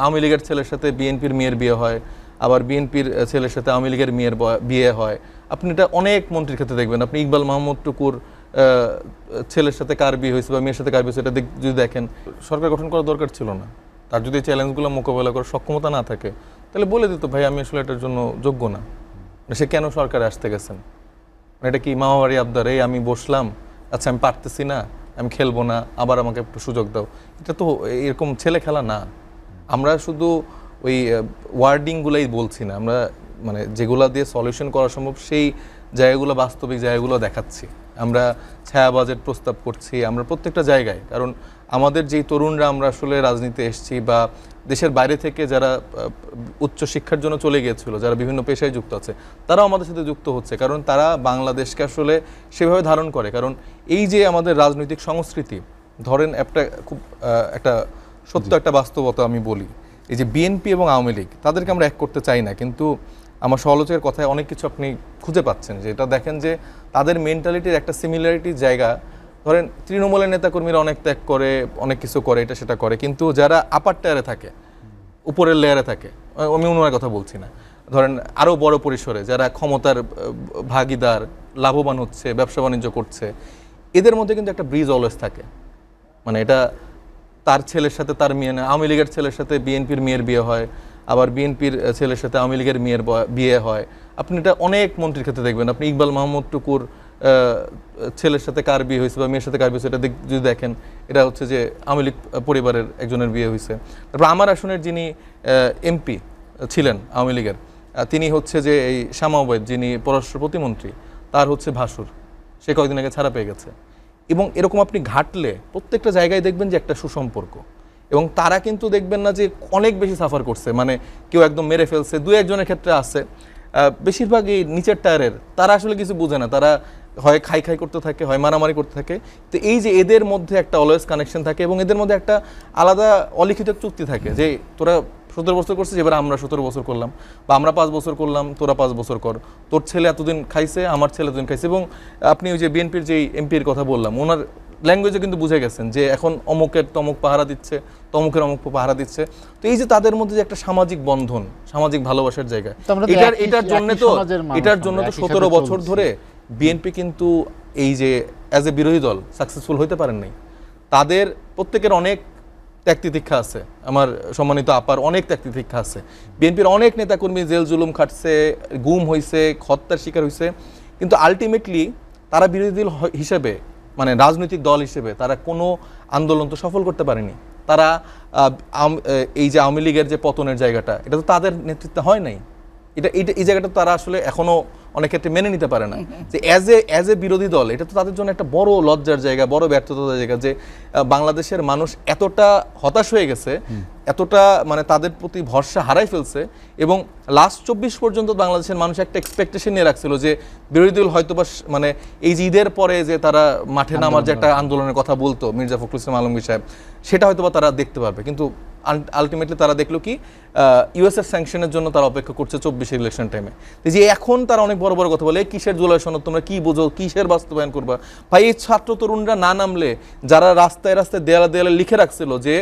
আওয়ামী লীগের ছেলের সাথে বিএনপির মেয়ের বিয়ে হয়, আবার বিএনপির ছেলের সাথে আওয়ামী লীগের মেয়ের বিয়ে হয়। আপনি এটা অনেক মন্ত্রীর ক্ষেত্রে দেখবেন। আপনি ইকবাল মাহমুদ টুকুর ছেলের সাথে কার বিয়ে হয়েছে বা মেয়ের সাথে কার বিয়ে হয়েছে, এটা যদি দেখেন, সরকার গঠন করার দরকার ছিল না। তার যদি চ্যালেঞ্জগুলো মোকাবেলা করার সক্ষমতা না থাকে, তাহলে বলে দিত ভাই আমি আসলে এটার জন্য যোগ্য না। সে কেন সরকারে আসতে গেছেন? এটা কি মামাবাড়ি আবদার, এই আমি বসলাম, আচ্ছা আমি পারতেছি না, আমি খেলবো না, আবার আমাকে একটু সুযোগ দাও। এটা তো এরকম ছেলে খেলা না। আমরা শুধু ওই ওয়ার্ডিংগুলোই বলছি না, আমরা মানে যেগুলো দিয়ে সলিউশন করা সম্ভব সেই জায়গাগুলো, বাস্তবিক জায়গাগুলো দেখাচ্ছি। আমরা ছায়া বাজেট প্রস্তাব করছি, আমরা প্রত্যেকটা জায়গায়। কারণ আমাদের যেই তরুণরা আমরা আসলে রাজনীতি এসেছি বা দেশের বাইরে থেকে যারা উচ্চ শিক্ষার জন্য চলে গিয়েছিল, যারা বিভিন্ন পেশায় যুক্ত আছে, তারাও আমাদের সাথে যুক্ত হচ্ছে। কারণ তারা বাংলাদেশকে আসলে সেভাবে ধারণ করে। কারণ এই যে আমাদের রাজনৈতিক সংস্কৃতি, ধরেন খুব একটা সত্য একটা বাস্তবতা আমি বলি, এই যে বিএনপি এবং আওয়ামী লীগ, তাদেরকে আমরা এক করতে চাই না, কিন্তু আমার সমালোচকের কথায় অনেক কিছু আপনি খুঁজে পাচ্ছেন। যে এটা দেখেন যে তাদের মেন্টালিটির একটা সিমিলারিটির জায়গা। ধরেন তৃণমূলের নেতাকর্মীরা অনেক ত্যাগ করে, অনেক কিছু করে, এটা সেটা করে, কিন্তু যারা আপার টায়ারে থাকে, উপরের লেয়ারে থাকে, আমি ওনার কথা বলছি না, ধরেন আরও বড় পরিসরে যারা ক্ষমতার ভাগিদার, লাভবান হচ্ছে, ব্যবসা বাণিজ্য করছে, এদের মধ্যে কিন্তু একটা ব্রিজ অলওয়েজ থাকে। মানে এটা তার ছেলের সাথে তার মেয়ে না, আওয়ামী লীগের ছেলের সাথে বিএনপির মেয়ের বিয়ে হয়, আবার বিএনপির ছেলের সাথে আওয়ামী লীগের মেয়ের বিয়ে হয়। আপনি এটা অনেক মন্ত্রীর ক্ষেত্রে দেখবেন। আপনি ইকবাল মাহমুদ টুকুর ছেলের সাথে কার বিয়ে হয়েছে বা মেয়ের সাথে কার বিয়ে হয়েছে, এটা যদি দেখেন, এটা হচ্ছে যে আওয়ামী লীগ পরিবারের একজনের বিয়ে হয়েছে। তারপর আমার আসনের যিনি এমপি ছিলেন আওয়ামী লীগের, তিনি হচ্ছে যে এই শামা ওবায়দ, যিনি পররাষ্ট্র প্রতিমন্ত্রী, তার হচ্ছে ভাসুর, সে কয়েকদিন আগে ছাড়া পেয়ে গেছে। এবং এরকম আপনি ঘাটলে প্রত্যেকটা জায়গায় দেখবেন যে একটা সুসম্পর্ক। এবং তারা কিন্তু দেখবেন না যে অনেক বেশি সাফার করছে, মানে কেউ একদম মেরে ফেলছে, দু একজনের ক্ষেত্রে আছে। বেশিরভাগই নিচের টায়ারের, তারা আসলে কিছু বুঝে না, তারা হয় খাই করতে থাকে, হয় মারামারি করতে থাকে। তো এই যে এদের মধ্যে একটা অলওয়েজ কানেকশন থাকে এবং এদের মধ্যে একটা আলাদা অলিখিত চুক্তি থাকে যে তোরা 17 বছর করছিস, এবার আমরা 17 বছর করলাম, বা আমরা 5 বছর করলাম, তোরা 5 বছর কর, তোর ছেলে এতদিন খাইছে, আমার ছেলে এতদিন খাইছে। এবং আপনি ওই যে বিএনপির যেই এমপির কথা বললাম, ওনার ল্যাঙ্গুয়েজে কিন্তু বুঝে গেছেন যে এখন অমুকের তমুক পাহারা দিচ্ছে, তমুকের অমুক পাহারা দিচ্ছে। তো এই যে তাদের মধ্যে যে একটা সামাজিক বন্ধন, সামাজিক ভালোবাসার জায়গা, এটার জন্য তো 17 বছর ধরে বিএনপি কিন্তু এই যে অ্যাজ এ বিরোধী দল সাকসেসফুল হইতে পারেন নাই। তাদের প্রত্যেকের অনেক ত্যাগ তিতিক্ষা আছে, আমার সম্মানিত আপার অনেক ত্যাগ তিতিক্ষা আছে। বিএনপির অনেক নেতাকর্মী জেল জুলুম খাটছে, গুম হয়েছে, হত্যার শিকার হয়েছে, কিন্তু আলটিমেটলি তারা বিরোধী দল হিসেবে, মানে রাজনৈতিক দল হিসেবে তারা কোনো আন্দোলন তো সফল করতে পারেনি। তারা এই যে আওয়ামী লীগের যে পতনের জায়গাটা, এটা তো তাদের নেতৃত্বে হয় নাই। এই জায়গাটা তারা আসলে এখনো অনেক ক্ষেত্রে মেনে নিতে পারে না যে অ্যাজ এ বিরোধী দল এটা তো তাদের জন্য একটা বড় লজ্জার জায়গা, বড় ব্যর্থতার জায়গা যে বাংলাদেশের মানুষ এতটা হতাশ হয়ে গেছে, এতটা মানে তাদের প্রতি ভরসা হারাই ফেলছে। এবং লাস্ট 24 পর্যন্ত বাংলাদেশের মানুষ একটা এক্সপেকটেশন নিয়ে রাখছিল যে বিরোধী দল হয়তো বা মানে এই যে ঈদের পরে যে তারা মাঠে নামার যে একটা আন্দোলনের কথা বলতো মির্জা ফখরুল ইসলাম আলমগীর সাহেব, সেটা হয়তো বা তারা দেখতে পারবে। কিন্তু আলটিমেটলি তারা দেখলো কি, ইউএসএর স্যাংশনের জন্য তারা অপেক্ষা করছে 24 ইলেকশন টাইমে। যে এখন তারা অনেক বড় বড় কথা বলে, কিসের জুলাই সনদ, তোমরা কি বোঝো, কিসের বাস্তবায়ন করবা? ভাই এই ছাত্র তরুণরা না নামলে, যারা রাস্তায় রাস্তায় দেয়ালে দেয়ালে লিখে রাখছিল যে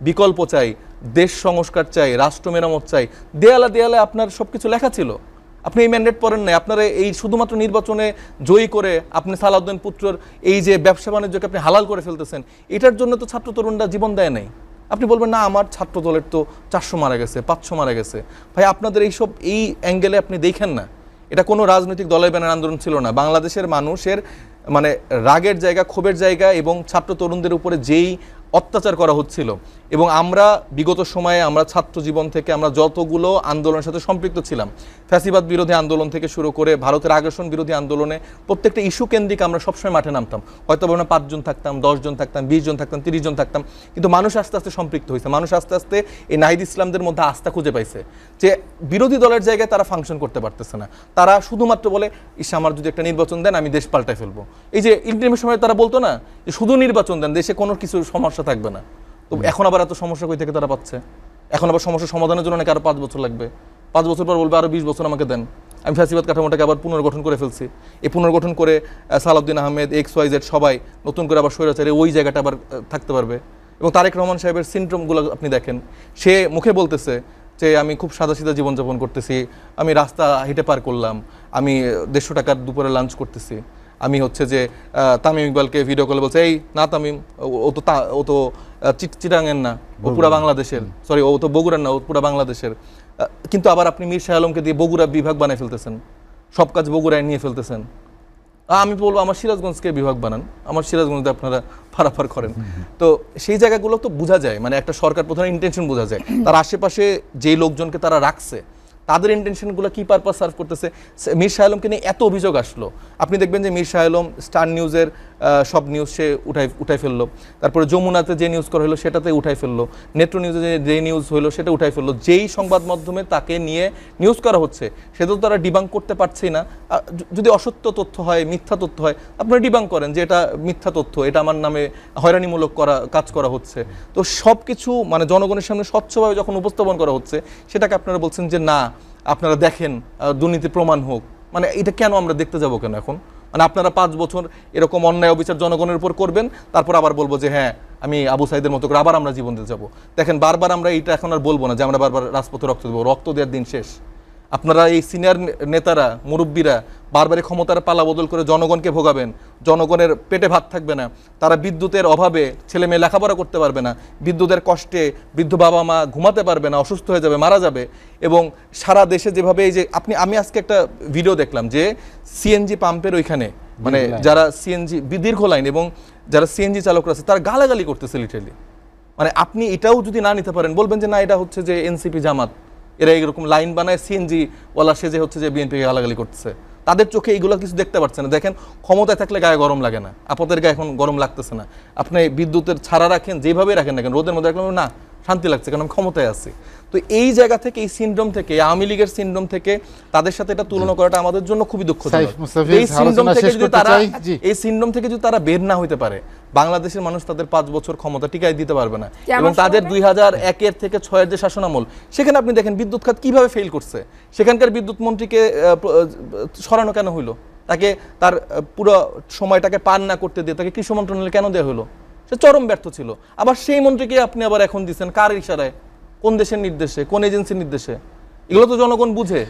বিকল্প চাই, দেশ সংস্কার চাই, রাষ্ট্র মেরামত চাই, দেয়ালে দেয়ালে আপনার সবকিছু লেখা ছিল, আপনি এই ম্যান্ডেট পড়েন নাই। আপনারা এই শুধুমাত্র নির্বাচনে জয়ী করে আপনি সালাউদ্দিন পুত্রর এই যে ব্যবসা বাণিজ্যকে আপনি হালাল করে ফেলতেছেন, এটার জন্য তো ছাত্র তরুণরা জীবন দেয় নাই। আপনি বলবেন না আমার ছাত্র দলের তো 400 মারা গেছে, 500 মারা গেছে। ভাই আপনাদের এইসব এই অ্যাঙ্গেলে আপনি দেখেন না, এটা কোনো রাজনৈতিক দলের ব্যানার আন্দোলন ছিল না। বাংলাদেশের মানুষের মানে রাগের জায়গা, ক্ষোভের জায়গা এবং ছাত্র তরুণদের উপরে যেই অত্যাচার করা হচ্ছিল। এবং আমরা বিগত সময়ে আমরা ছাত্র জীবন থেকে আমরা যতগুলো আন্দোলনের সাথে সম্পৃক্ত ছিলাম, ফ্যাসিবাদ বিরোধী আন্দোলন থেকে শুরু করে ভারতের আগ্রাসন বিরোধী আন্দোলনে, প্রত্যেকটা ইস্যু কেন্দ্রিক আমরা সবসময় মাঠে নামতাম। হয়তো আমরা 5 জন থাকতাম, 10 জন থাকতাম, 20 জন থাকতাম, 30 জন থাকতাম, কিন্তু মানুষ আস্তে আস্তে সম্পৃক্ত হয়েছে। মানুষ আস্তে আস্তে এই নাহিদ ইসলামদের মধ্যে আস্থা খুঁজে পাইছে যে বিরোধী দলের জায়গায় তারা ফাংশন করতে পারতেছে না। তারা শুধুমাত্র বলে ইস আমার যদি একটা নির্বাচন দেন আমি দেশ পাল্টায় ফেলবো। এই যে ইন্টারমিডিয়েট সময় তারা বলতো না যে শুধু নির্বাচন দেন, দেশে কোনো কিছু সমস্যা থাকবে না। তো এখন আবার এত সমস্যা কই থেকে তারা পাচ্ছে? এখন আবার সমস্যা সমাধানের জন্য নাকি আরো 5 বছর লাগবে। 5 বছর পর বলবে আরো 20 বছর আমাকে দেন, আমি ফ্যাসিবাদ কাঠামোটাকে আবার পুনর্গঠন করে ফেলছি। এই পুনর্গঠন করে সালাউদ্দিন আহমেদ, XYZ সবাই নতুন করে আবার স্বৈরাচারে ওই জায়গাটা আবার থাকতে পারবে। এবং তারেক রহমান সাহেবের সিনড্রোমগুলো আপনি দেখেন, সে মুখে বলতেছে যে আমি খুব সাদাসিধা জীবনযাপন করতেছি, আমি রাস্তা হেঁটে পার করলাম, আমি 150 টাকার দুপুরে লাঞ্চ করতেছি, আমি হচ্ছে যে তামিম ইকবালকে ভিডিও কলে বলছে এই না তামিম, ও তো চিটাঙের না, ও পুরা বাংলাদেশের, সরি ও তো বগুড়ার না, ও পুরা বাংলাদেশের। কিন্তু আবার আপনি মীর শাহ আলমকে দিয়ে বগুড়া বিভাগ বানায় ফেলতেছেন, সব কাজ বগুড়ায় নিয়ে ফেলতেছেন। আমি বলবো আমার সিরাজগঞ্জকে বিভাগ বানান, আমার সিরাজগঞ্জে আপনারা ফারাফার করেন। তো সেই জায়গাগুলো তো বোঝা যায়, মানে একটা সরকার প্রধানের ইন্টেনশন বোঝা যায়, তার আশেপাশে যেই লোকজনকে তারা রাখছে তাদের ইন্টেনশনগুলো কি পারপাস সার্ভ করতেছে। মীর শাহ আলমকে নিয়ে এত অভিযোগ আসলো, আপনি দেখবেন যে মীর শাহ আলম স্টার নিউজের সব নিউজ সে উঠাই ফেললো, তারপরে যমুনাতে যে নিউজ করা হলো সেটাতে উঠাই ফেললো, নেত্র নিউজে যে নিউজ হলো সেটা উঠাই ফেললো। যেই সংবাদ মাধ্যমে তাকে নিয়ে নিউজ করা হচ্ছে সেটা তো তারা ডিবাঙ্ক করতে পারছেই না। যদি অসত্য তথ্য হয়, মিথ্যা তথ্য হয়, আপনারা ডিবাঙ্ক করেন যে এটা মিথ্যা তথ্য, এটা আমার নামে হয়রানিমূলক কাজ করা হচ্ছে। তো সব কিছু মানে জনগণের সামনে স্বচ্ছভাবে যখন উপস্থাপন করা হচ্ছে, সেটাকে আপনারা বলছেন যে না আপনারা দেখেন দুর্নীতি প্রমাণ হোক। মানে এটা কেন আমরা দেখতে যাব কেন এখন? মানে আপনারা 5 বছর এরকম অন্যায় অবিচার জনগণের উপর করবেন, তারপর আবার বলবো যে হ্যাঁ আমি আবু সাইদের মতো করে আবার আমরা জীবন দিতে যাবো। দেখেন বারবার আমরা এটা এখন আর বলবো না যে আমরা বারবার রাজপথে রক্ত দেবো, রক্ত দেওয়ার দিন শেষ। আপনারা এই সিনিয়র নেতারা, মুরব্বীরা বারবারই ক্ষমতার পালা বদল করে জনগণকে ভোগাবেন, জনগণের পেটে ভাত থাকবে না, তারা বিদ্যুতের অভাবে ছেলে মেয়ে লেখাপড়া করতে পারবে না, বিদ্যুতের কষ্টে বৃদ্ধ বাবা মা ঘুমাতে পারবে না, অসুস্থ হয়ে যাবে, মারা যাবে। এবং সারা দেশে যেভাবে এই যে আমি আজকে একটা ভিডিও দেখলাম যে সিএনজি পাম্পের ওইখানে মানে যারা সিএনজি দীর্ঘ লাইন এবং যারা সিএনজি চালকরা আছে তারা গালাগালি করতেছে লিটারালি। মানে আপনি এটাও যদি না নিতে পারেন, বলবেন যে না এটা হচ্ছে যে এনসিপি জামাত, এরা এরকম লাইন বানায় সিএনজি ওয়ালা সেজে হচ্ছে যে বিএনপিকে গালাগালি করতেছে। তাদের চোখে এইগুলো কিছু দেখতে পাচ্ছে না। দেখেন ক্ষমতায় থাকলে গায়ে গরম লাগে না, আপনাদের গায়ে এখন গরম লাগতেছে না। আপনি বিদ্যুতের ছাড়া রাখেন, যেভাবে রাখেন না কেন, রোদের মধ্যে রাখলাম না শান্তি লাগছে কারণ আমি ক্ষমতায় আছি। তো এই জায়গা থেকে, এই সিনড্রোম থেকে, আওয়ামী লীগের সিনড্রোম থেকে তাদের সাথে এটা তুলনা করাটা আমাদের জন্য খুবই দুঃখজনক। এই সিনড্রোম থেকে যদি তারা বের না হইতে পারে, বাংলাদেশের মানুষ তাদের 5 বছর ক্ষমতা টিকাই দিতে পারবে না। এবং তাদের 2001 থেকে 6 যে শাসনামল, সেখানে আপনি দেখেন বিদ্যুৎ খাত কিভাবে ফেল করছে। সেখানকার বিদ্যুৎ মন্ত্রীকে সরানো কেন হইলো? তাকে তার পুরো সময়টাকে পার না করতে দিয়ে তাকে কৃষি মন্ত্রণালয় কেন দেওয়া হলো? সে চরম ব্যর্থ ছিল। আবার সেই মন্ত্রীকে আপনি আবার এখন দিচ্ছেন কার ইশারায়, কোন দেশের নির্দেশে, কোন এজেন্সির নির্দেশে? এগুলো তো জনগণ বুঝে।